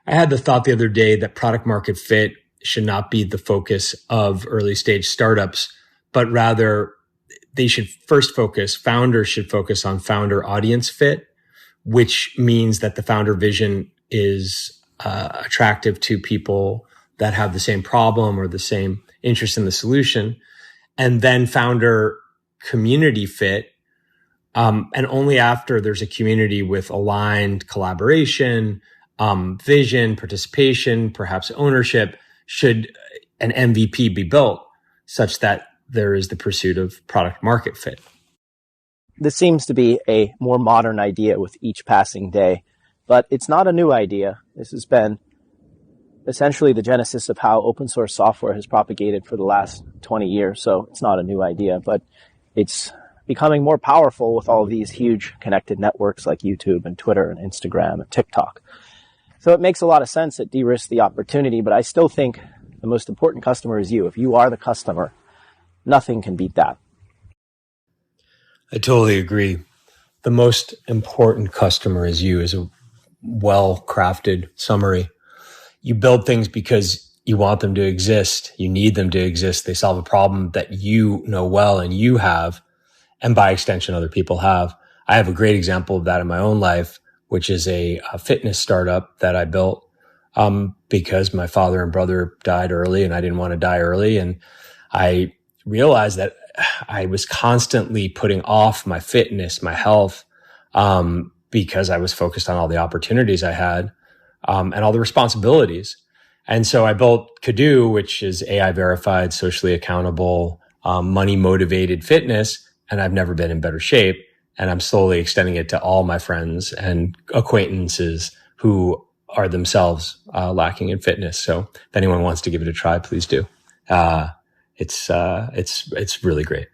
I had the thought the other day that product market fit should not be the focus of early stage startups, but rather they should founders should focus on founder audience fit, which means that the founder vision is attractive to people that have the same problem or the same interest in the solution. And then founder community fit. And only after there's a community with aligned collaboration, vision, participation, perhaps ownership, should an MVP be built such that there is the pursuit of product market fit. This seems to be a more modern idea with each passing day, but it's not a new idea. This has been essentially the genesis of how open source software has propagated for the last 20 years. So it's not a new idea, but it's becoming more powerful with all of these huge connected networks like YouTube and Twitter and Instagram and TikTok. So it makes a lot of sense. It de-risks the opportunity, but I still think the most important customer is you. If you are the customer, nothing can beat that. I totally agree. The most important customer is you is a well-crafted summary. You build things because you want them to exist. You need them to exist. They solve a problem that you know well and you have, and by extension, other people have. I have a great example of that in my own life, which is a fitness startup that I built because my father and brother died early and I didn't want to die early. And I realized that I was constantly putting off my fitness, my health, because I was focused on all the opportunities I had and all the responsibilities. And so I built Kado, which is AI verified, socially accountable, money motivated fitness. And I've never been in better shape. And I'm slowly extending it to all my friends and acquaintances who are themselves lacking in fitness. So if anyone wants to give it a try, please do. It's really great.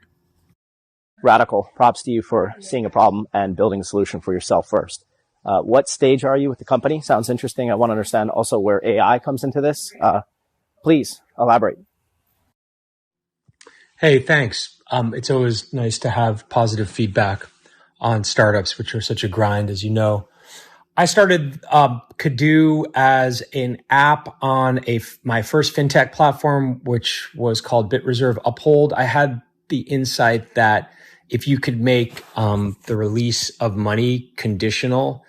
Radical. Props to you for seeing a problem and building a solution for yourself first. What stage are you with the company? Sounds interesting. I want to understand also where AI comes into this. Please elaborate. Hey, thanks. It's always nice to have positive feedback on startups, which are such a grind, as you know. I started Kado as an app on my first fintech platform, which was called BitReserve Uphold. I had the insight that if you could make the release of money conditional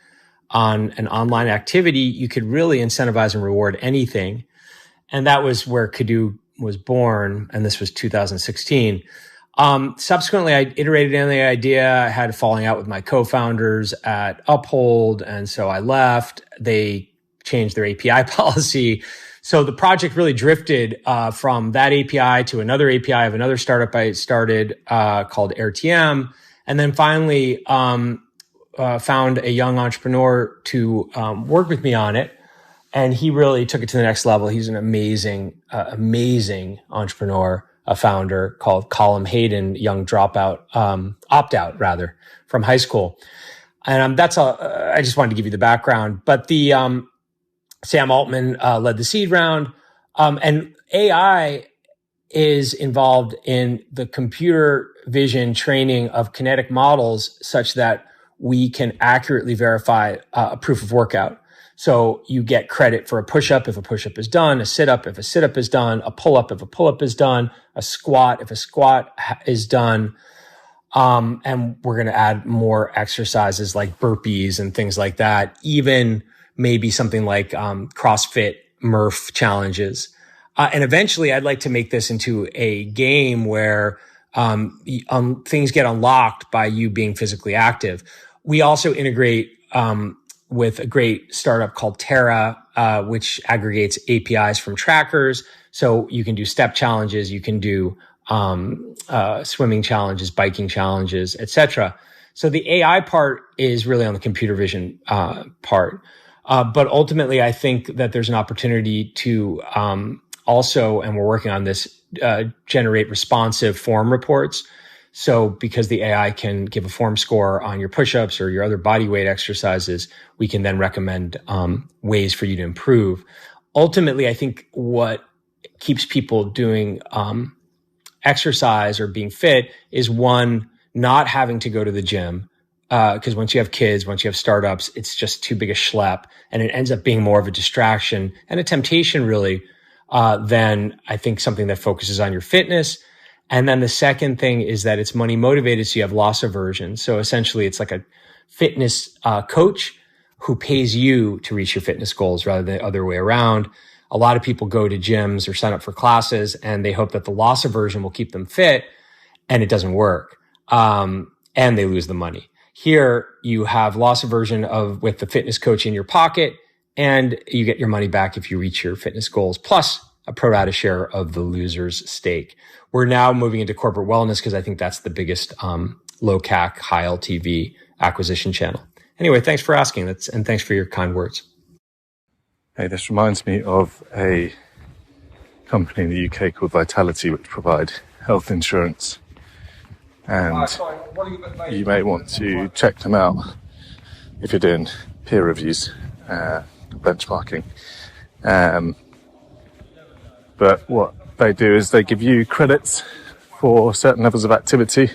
on an online activity, you could really incentivize and reward anything. And that was where Kado was born, and this was 2016. Subsequently, I iterated on the idea. I had a falling out with my co-founders at Uphold, and so I left. They changed their API policy. So the project really drifted from that API to another API of another startup I started called AirTM, and then finally found a young entrepreneur to work with me on it. And he really took it to the next level. He's an amazing entrepreneur, a founder called Colin Hayden, young dropout, opt-out rather, from high school. And I just wanted to give you the background. But the Sam Altman led the seed round. And AI is involved in the computer vision training of kinetic models such that we can accurately verify a proof of workout. So you get credit for a push-up if a push-up is done, a sit-up if a sit-up is done, a pull-up if a pull-up is done, a squat if a squat is done. And we're going to add more exercises like burpees and things like that, even maybe something like CrossFit Murph challenges. And eventually I'd like to make this into a game where things get unlocked by you being physically active. We also integrate with a great startup called Terra, which aggregates APIs from trackers. So you can do step challenges, you can do swimming challenges, biking challenges, etc. So the AI part is really on the computer vision part. But ultimately, I think that there's an opportunity to also, and we're working on this, generate responsive form reports. So because the AI can give a form score on your push-ups or your other body weight exercises, we can then recommend ways for you to improve. Ultimately, I think what keeps people doing exercise or being fit is, one, not having to go to the gym, because once you have kids, once you have startups, it's just too big a schlep, and it ends up being more of a distraction and a temptation, really, than I think something that focuses on your fitness. And then the second thing is that it's money motivated, so you have loss aversion. So essentially, it's like a fitness coach who pays you to reach your fitness goals rather than the other way around. A lot of people go to gyms or sign up for classes, and they hope that the loss aversion will keep them fit, and it doesn't work. And they lose the money. Here, you have loss aversion with the fitness coach in your pocket, and you get your money back if you reach your fitness goals, plus a pro rata share of the loser's stake. We're now moving into corporate wellness because I think that's the biggest low CAC, high LTV acquisition channel. Anyway, thanks for asking, and thanks for your kind words. Hey, this reminds me of a company in the UK called Vitality, which provide health insurance. And you may want to check them out if you're doing peer reviews, benchmarking. But what they do is they give you credits for certain levels of activity.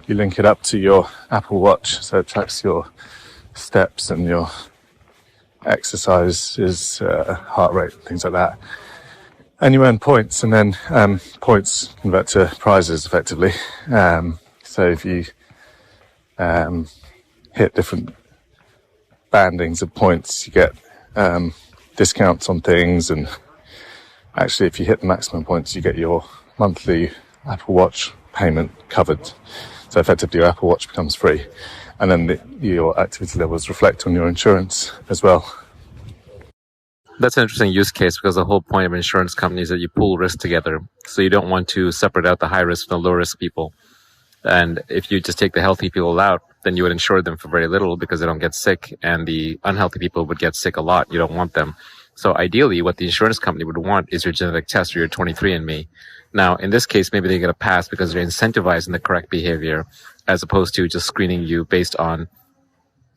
You link it up to your Apple Watch, so it tracks your steps and your exercises, heart rate, things like that. And you earn points, and then points convert to prizes effectively. So if you hit different bandings of points, you get discounts on things, and actually if you hit the maximum points, you get your monthly Apple Watch payment covered. So effectively your Apple Watch becomes free, and then your activity levels reflect on your insurance as well. That's an interesting use case, because the whole point of insurance companies is that you pool risk together. So you don't want to separate out the high risk from the low risk people. And if you just take the healthy people out, then you would insure them for very little because they don't get sick, and the unhealthy people would get sick a lot. You don't want them. So ideally, what the insurance company would want is your genetic test or your 23andMe. Now, in this case, maybe they get a pass because they're incentivizing the correct behavior as opposed to just screening you based on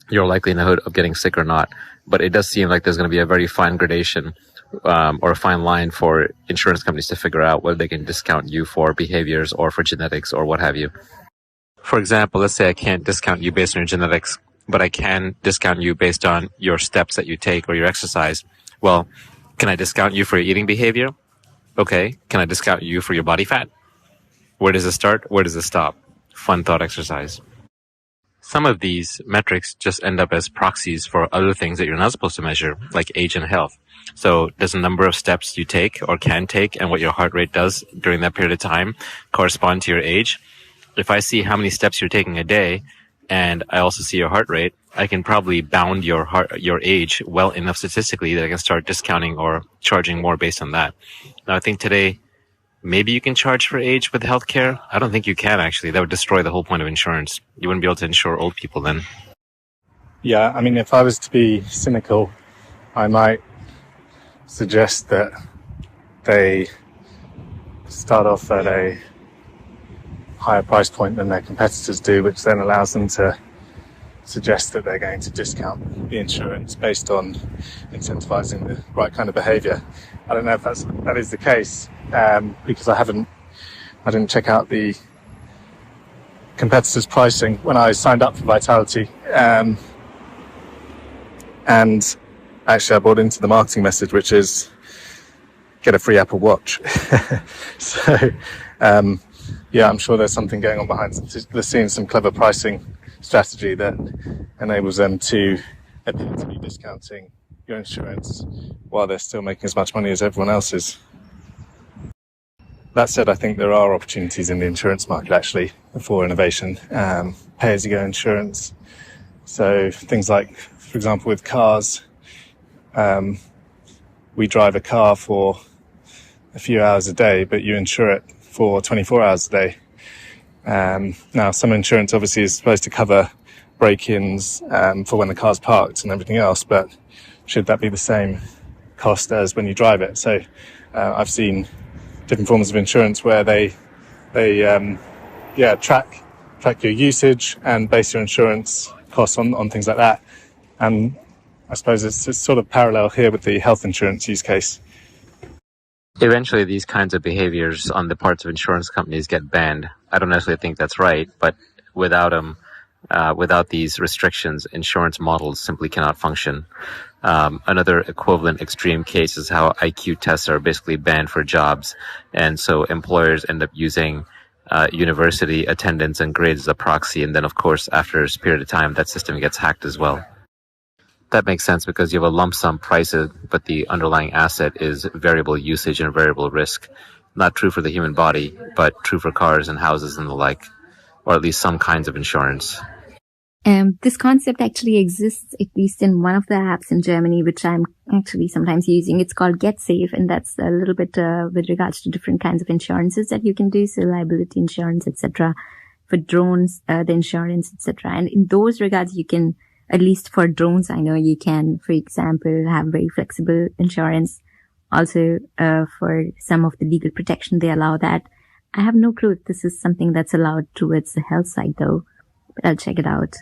your likelihood of getting sick or not. But it does seem like there's going to be a very fine gradation or a fine line for insurance companies to figure out whether they can discount you for behaviors or for genetics or what have you. For example, let's say I can't discount you based on your genetics, but I can discount you based on your steps that you take or your exercise. Well, can I discount you for your eating behavior? Okay. Can I discount you for your body fat? Where does it start? Where does it stop? Fun thought exercise. Some of these metrics just end up as proxies for other things that you're not supposed to measure, like age and health. So does the number of steps you take or can take and what your heart rate does during that period of time correspond to your age? If I see how many steps you're taking a day and I also see your heart rate, I can probably bound your age well enough statistically that I can start discounting or charging more based on that. Now, I think today, maybe you can charge for age with healthcare. I don't think you can, actually. That would destroy the whole point of insurance. You wouldn't be able to insure old people then. Yeah, I mean, if I was to be cynical, I might suggest that they start off at a higher price point than their competitors do, which then allows them to suggest that they're going to discount the insurance based on incentivizing the right kind of behavior. I don't know if that is the case, because I didn't check out the competitors' pricing when I signed up for Vitality, and actually I bought into the marketing message, which is get a free Apple Watch. So yeah, I'm sure there's something going on behind the scenes, some clever pricing strategy that enables them to appear to be discounting your insurance while they're still making as much money as everyone else is. That said, I think there are opportunities in the insurance market actually for innovation, pay-as-you-go insurance. So things like, for example, with cars, we drive a car for a few hours a day, but you insure it for 24 hours a day. Now, some insurance obviously is supposed to cover break-ins for when the car's parked and everything else, but should that be the same cost as when you drive it? So I've seen different forms of insurance where they track your usage and base your insurance costs on things like that. And I suppose it's sort of parallel here with the health insurance use case. Eventually, these kinds of behaviors on the parts of insurance companies get banned. I don't necessarily think that's right, but without them, Without these restrictions, insurance models simply cannot function. Another equivalent extreme case is how IQ tests are basically banned for jobs. And so employers end up using university attendance and grades as a proxy. And then, of course, after a period of time, that system gets hacked as well. That makes sense because you have a lump sum price, but the underlying asset is variable usage and variable risk. Not true for the human body, but true for cars and houses and the like, or at least some kinds of insurance. This concept actually exists, at least in one of the apps in Germany, which I'm actually sometimes using. It's called Get Safe, and that's a little bit with regards to different kinds of insurances that you can do, so liability insurance, etc. For drones, the insurance, etc. And in those regards, you can, at least for drones, I know you can, for example, have very flexible insurance. Also, for some of the legal protection, they allow that. I have no clue if this is something that's allowed towards the health side, though, but I'll check it out.